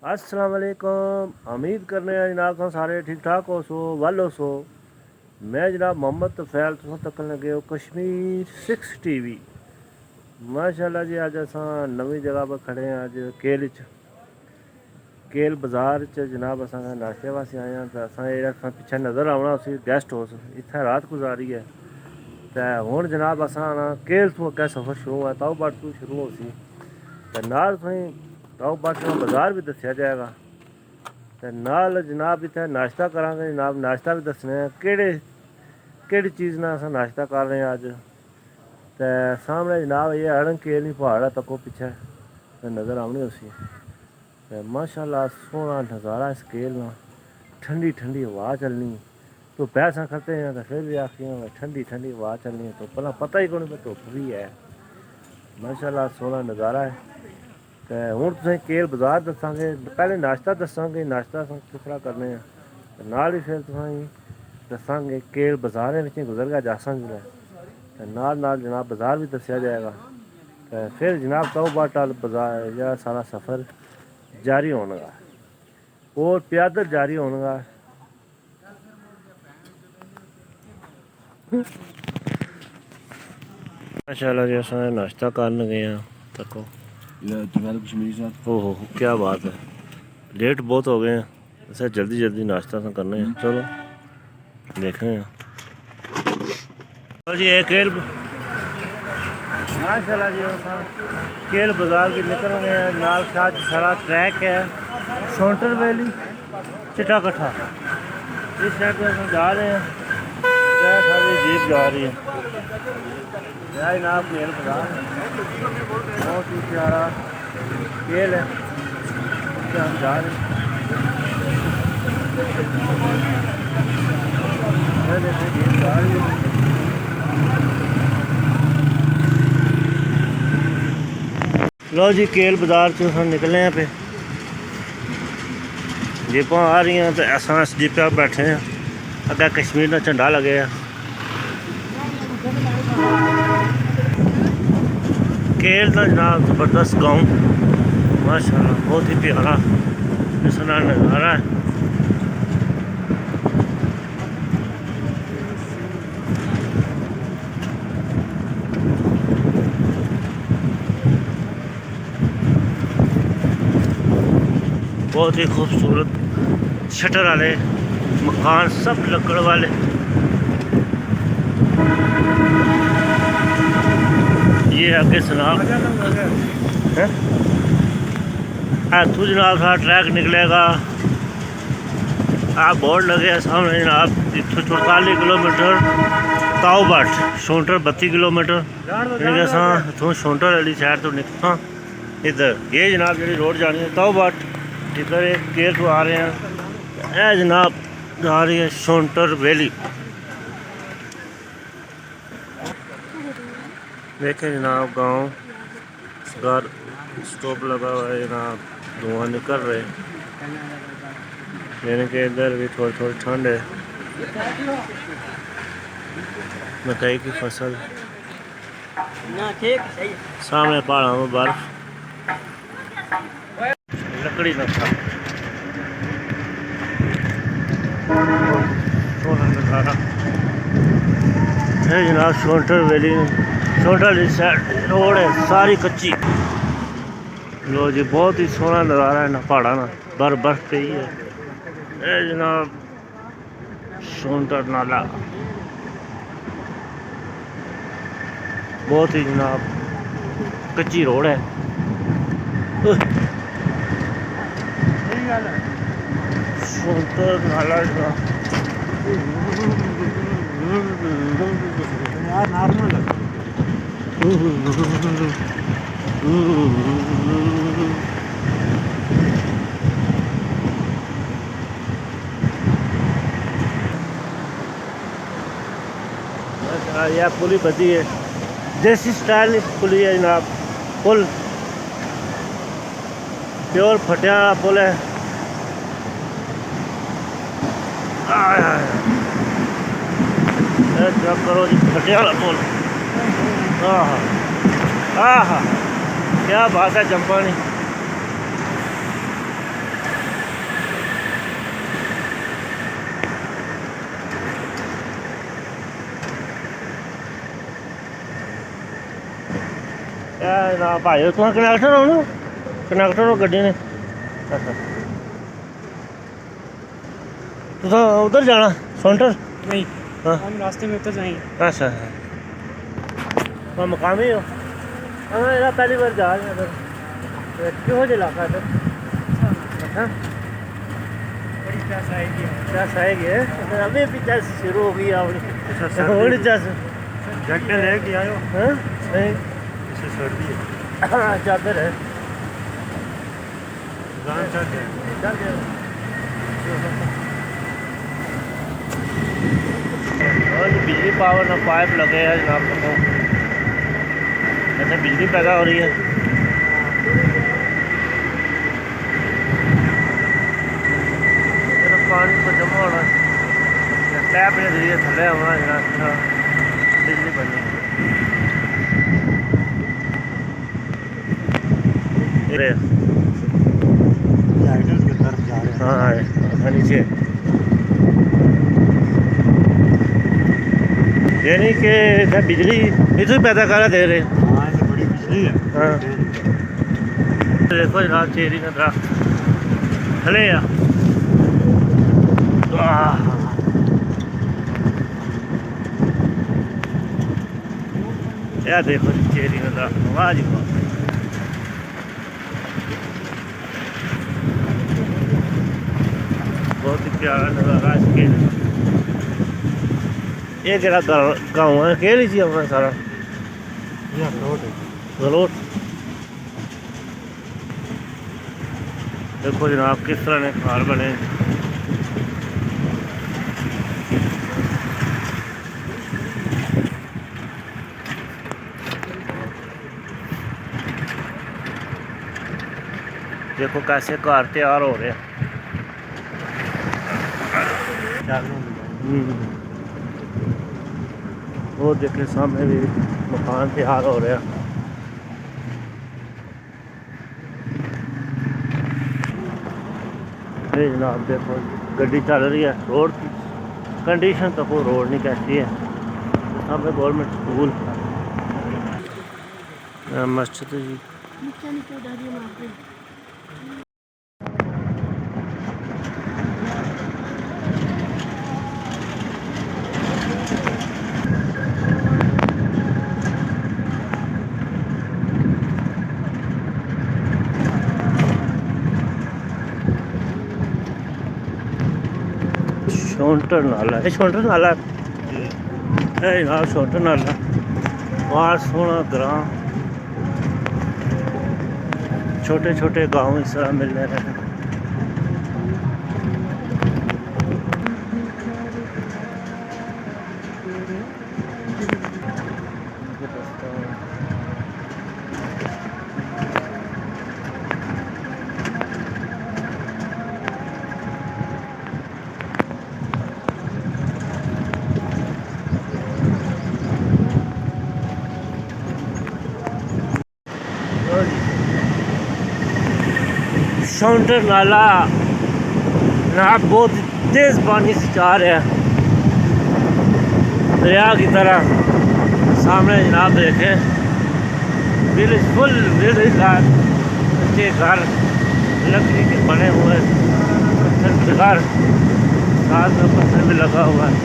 अस्सलाम वालेकुम। उम्मीद करने हैं जनाब तुम सारे ठीक ठाक हो सो वल हो सो। मैं जनाब मोहम्मद तफैल तुम तक लगे हो कश्मीर 6 टीवी। माशाल्लाह जी अज अस नवी जगह पर खड़े हैं। अज केल बाजार च जनाब अस नाश्ते वास्ते आए हैं। तो अस पिछे नज़र आना उसी गेस्ट हाउस इत्थे रात गुजारी है। तो हुण जनाब अस आना केल तो अगे सफ़र शुरू है ताऊ बट तो शुरू हो सी तो नाल ताऊ बट बाजार भी दसिया जाएगा। तो नाल जनाब इतने नाश्ता करांगे जनाब नाश्ता भी दसने केड़ी चीज़ ना अस नाश्ता कर रहे हैं अज। तो सामने जनाब ये अड़ंग केल पहाड़ है तको पिछे तो नज़र आनी उसी। तो माशाल्लाह सोहना नज़ारा इस केल ना ठंडी ठंडी हवा चलनी। तो पैसा करते हैं तो फिर भी आखियाँ ठंडी ठंडी हवा चलनी तो पहला पता ही कौन धुप भी है। माशाल्लाह सोहना नज़ारा है। तो हूँ तुसें केल बाजार दसांगे पहले नाश्ता दसांगे नाश्ता किस तरह करने हैं तो नाल ही फिर तुसें दसांगे केल बाजारें विच गुजर गया जासा जिसलै तो नाल जनाब बाजार भी दसिया जाएगा। तो फिर जनाब ताऊ बाटल बाजार जरा सारा सफ़र जारी होगा और प्यादल जारी होगा। माशाल्लाह जी अस नाश्ता करन गए हैं तको। ओहो क्या बात है लेट बहुत हो गए हैं। ऐसा जल्दी जल्दी नाश्ता करने हैं चलो देखें हैं। जी एक केल माशाल्लाह जी केल बाजार की निकल गए हैं। नाल सारा ट्रैक है शोंटर वैली चिट्टा कट्ठा इस साइड पर हम जा रहे हैं। ट्रैक सारी जीप जा रही है जनाब केल बाजार बहुत ही प्यारा केल है हम जा रहे हैं। लो जी केल बाजार से हम निकले हैं पे जीपा आ रही हैं तो अस इस जीपे बैठे हैं। अगर कश्मीर का झंडा लगे है। केल का जनाब ज़बरदस्त गाँव माशाल्लाह बहुत ही प्यारा इसका नज़ारा है। बहुत ही खूबसूरत शटर वाले मकान सब लकड़ वाले। ये आगे सनाब है तू जनाब सा ट्रैक निकलेगा। आप बोर्ड लगे सामने जनाब इतों 44 किलोमीटर ताऊ बट शोंटर 32 किलोमीटर इतों शोंटर वाली साइड तो निकलना इधर ये जनाब जी रोड जानी है ताऊ बट इधर एक केल तो आ रहे हैं। यह जनाब जा रही है शोंटर वैली। देखें जनाब गांव घर स्टॉप लगा हुआ है जनाब धुआं निकल रहे यानी कि इधर भी थोड़ी थोड़ी ठंड है। मकई की फसल सामने पहाड़ों में बर्फ लकड़ी नक्शा नज़ारा है जनाब शोंटर वैली। शोंटर रोड है सारी कच्ची। लो जी बहुत ही सोहना नज़ारा है ना पहाड़ा ना बर्फ पे ही है। ये जनाब शोंटर नाला बहुत ही जनाब कच्ची रोड है। शोंटर नाला यह पुली बदी है देसी स्टाइल पुली है जनाब। पुल प्योर फटिया पुल है। करो जी फटिया पुल हाँ क्या बात है चंपा नहीं जनाब भाई तुम कनैक्टर हो ना कनैक्टर हो गड्डी ने अच्छा तुस उधर जाना सेंटर नहीं हाँ हम रास्ते में उतर जाएंगे। अच्छा तो मकामी हो हाँ यार पहली बार जा रहे हैं इधर क्यों जो इलाका इधर अच्छा बड़ी प्यास आएगी। चस आएगी अभी भी चस शुरू हो गई अपनी थोड़ी चस जैकेट लेके आयो। हाँ नहीं इसे सर्दी है। हाँ चादर है जान चाहते हैं। चल गया और ये बिजली पावर ना पाइप लगे हैं जनाब को ऐसे बिजली पैदा हो रही है पानी को जमा होना टैप ने जरिए थले होना जनाब बिजली बनी हाइडल की तरफ जा रहे हैं। हाँ नीचे यानी कि इधर बिजली इधर पैदा करा दे रहे हाँ ये बड़ी बिजली है। हाँ देखो जनाब चेरी का दरख्त थले यार देखो चेरी का दरख्त वाह जी वाह बहुत ही प्यारा नज़ारा इसके ये केड़ा गाँव है केड़ी सी अपना सारा ये रोड है। गलोट देखो जनाब किस तरह ने घर बने देखो कैसे घर तैयार हो रहे हैं वो देखे सामने भी मकान तैयार हो रहा है ये जनाब देखो गड्डी चल रही है रोड की कंडीशन तो कोई रोड नहीं कहती है सामने गवर्नमेंट स्कूल मस्जिद है जी शौंटर नाला है शौंटर नाला है जनाब शौंटर नाला वहाँ सोना ग्रां छोटे छोटे गांव इस तरह मिलने रहे शौंटर नाला जनाब बहुत तेज पानी से जा रहा है दरिया की तरह सामने जनाब देखें विलेज फुल विलेज अच्छे घर लकड़ी के बने हुए पत्थर के घर साथ में पत्थर भी लगा हुआ है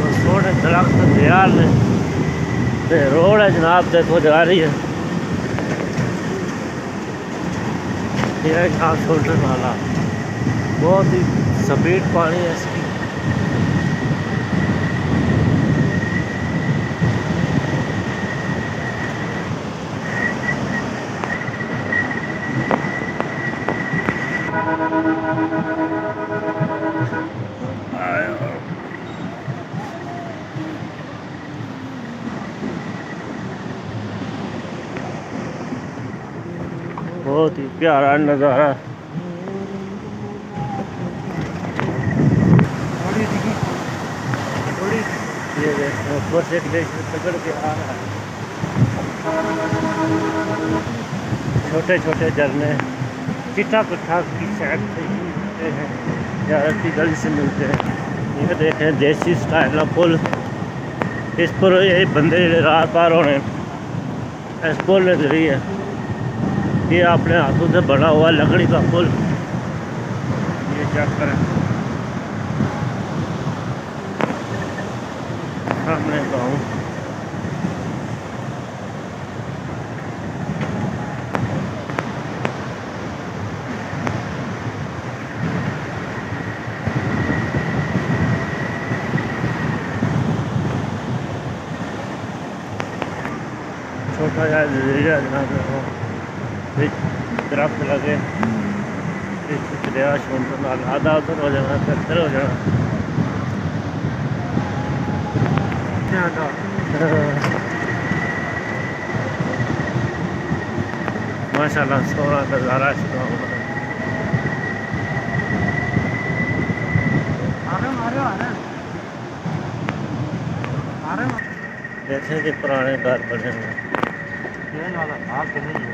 और सोने दरख्त दरिया में रोड है जनाब देखो जा रही है यहाँ शौंटर नाला बहुत ही स्पीड पानी है इसकी बहुत ही प्यारा नज़ारा ये देखो ऊपर से ग्लेशियर पकड़ के आ रहा है छोटे छोटे झरने चिट्टा पट्टा की साइड से ही मिलते हैं या रत्ती गली से मिलते हैं ये देखें देसी स्टाइल का पुल इस पर ये बंदे रात पार होने इस पुल के जरिए ये अपने हाथों से बना हुआ लकड़ी का पुल, ये चेक करें सामने गाँव। छोटा सा जजीरा जहाँ पे दरख्त लगे, दरिया शुंतर नाल आधा उधर हो जाना, फिर हो जाना। माशाल्लाह सोहना नज़ारा इस गाँव का। जैसे कि पुराने घर बने हुए हैं। ट्रेन वाला भाग तो नहीं है।